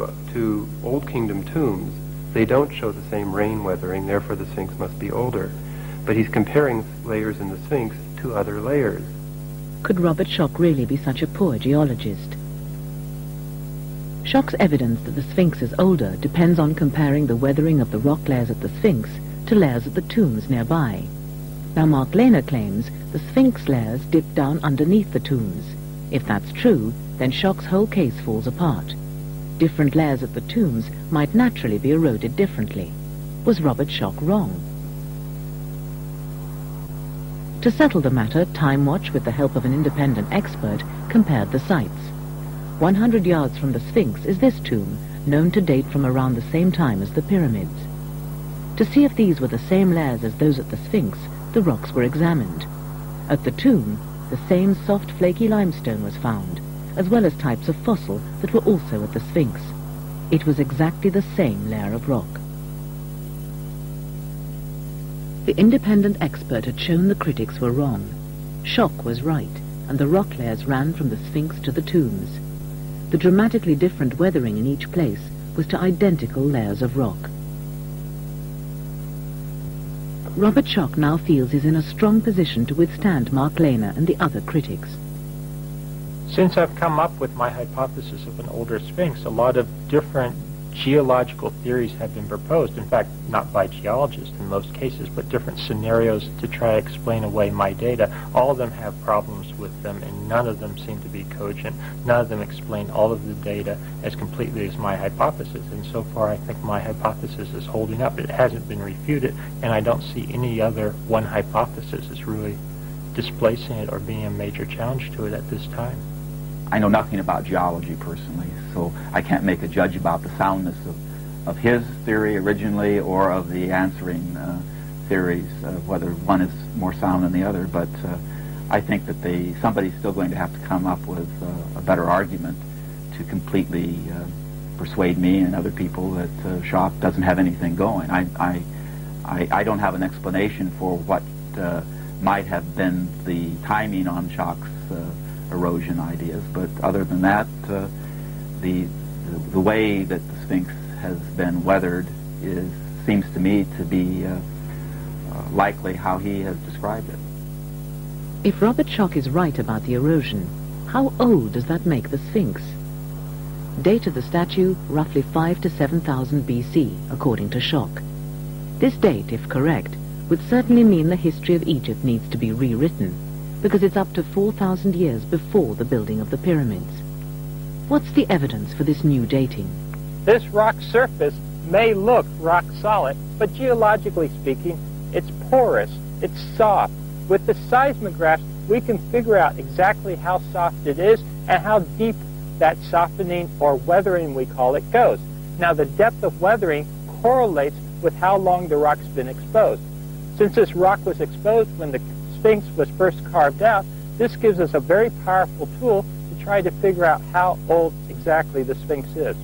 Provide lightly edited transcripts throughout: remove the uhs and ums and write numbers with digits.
to Old Kingdom tombs, they don't show the same rain weathering, therefore the Sphinx must be older. But he's comparing layers in the Sphinx to other layers. Could Robert Schoch really be such a poor geologist? Schoch's evidence that the Sphinx is older depends on comparing the weathering of the rock layers at the Sphinx to layers at the tombs nearby. Now Mark Lehner claims the Sphinx layers dip down underneath the tombs. If that's true, then Schoch's whole case falls apart. Different layers at the tombs might naturally be eroded differently. Was Robert Schoch wrong? To settle the matter, Time Watch, with the help of an independent expert, compared the sites. 100 yards from the Sphinx is this tomb, known to date from around the same time as the pyramids. To see if these were the same layers as those at the Sphinx, the rocks were examined. At the tomb, the same soft, flaky limestone was found, as well as types of fossil that were also at the Sphinx. It was exactly the same layer of rock. The independent expert had shown the critics were wrong. Schoch was right, and the rock layers ran from the Sphinx to the tombs. The dramatically different weathering in each place was to identical layers of rock. Robert Schoch now feels he's in a strong position to withstand Mark Lehner and the other critics. Since I've come up with my hypothesis of an older Sphinx, a lot of different geological theories have been proposed. In fact, not by geologists in most cases, but different scenarios to try to explain away my data. All of them have problems with them, and none of them seem to be cogent. None of them explain all of the data as completely as my hypothesis. And so far, I think my hypothesis is holding up. It hasn't been refuted, and I don't see any other one hypothesis as really displacing it or being a major challenge to it at this time. I know nothing about geology personally, so I can't make a judge about the soundness of his theory originally or of the answering theories, whether one is more sound than the other. But I think that somebody's still going to have to come up with a better argument to completely persuade me and other people that Schoch doesn't have anything going. I don't have an explanation for what might have been the timing on Schoch's erosion ideas, but other than that, the way that the Sphinx has been weathered seems to me to be likely how he has described it. If Robert Schoch is right about the erosion, how old does that make the Sphinx? Date of the statue, roughly 5,000 to 7,000 BC, according to Schoch. This date, if correct, would certainly mean the history of Egypt needs to be rewritten, because it's up to 4,000 years before the building of the pyramids. What's the evidence for this new dating? This rock surface may look rock solid, but geologically speaking, it's porous, it's soft. With the seismographs, we can figure out exactly how soft it is and how deep that softening or weathering, we call it, goes. Now, the depth of weathering correlates with how long the rock's been exposed. Since this rock was exposed when the Sphinx was first carved out, this gives us a very powerful tool to try to figure out how old exactly the Sphinx is.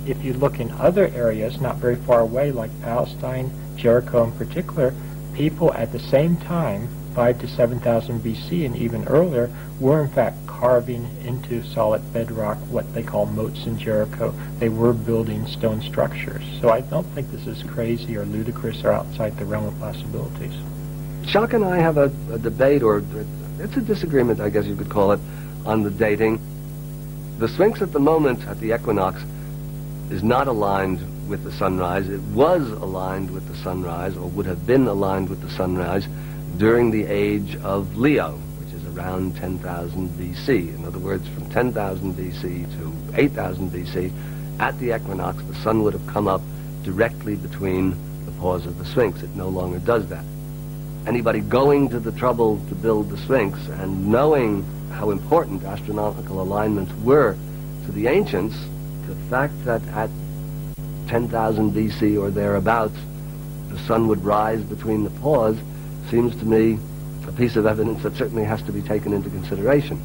If you look in other areas not very far away, like Palestine, Jericho in particular, people at the same time, 5,000 to 7,000 BC and even earlier, were in fact carving into solid bedrock what they call moats in Jericho. They were building stone structures. So I don't think this is crazy or ludicrous or outside the realm of possibilities. Schoch and I have a debate, or it's a disagreement, I guess you could call it, on the dating. The Sphinx at the moment, at the equinox, is not aligned with the sunrise. It was aligned with the sunrise, or would have been aligned with the sunrise, during the age of Leo, which is around 10,000 BC. In other words, from 10,000 BC to 8,000 BC, at the equinox, the sun would have come up directly between the paws of the Sphinx. It no longer does that. Anybody going to the trouble to build the Sphinx and knowing how important astronomical alignments were to the ancients, the fact that at 10,000 BC or thereabouts, the sun would rise between the paws seems to me a piece of evidence that certainly has to be taken into consideration.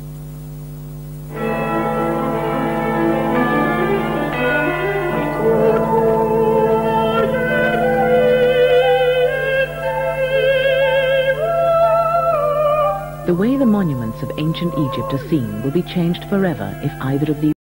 The way the monuments of ancient Egypt are seen will be changed forever if either of these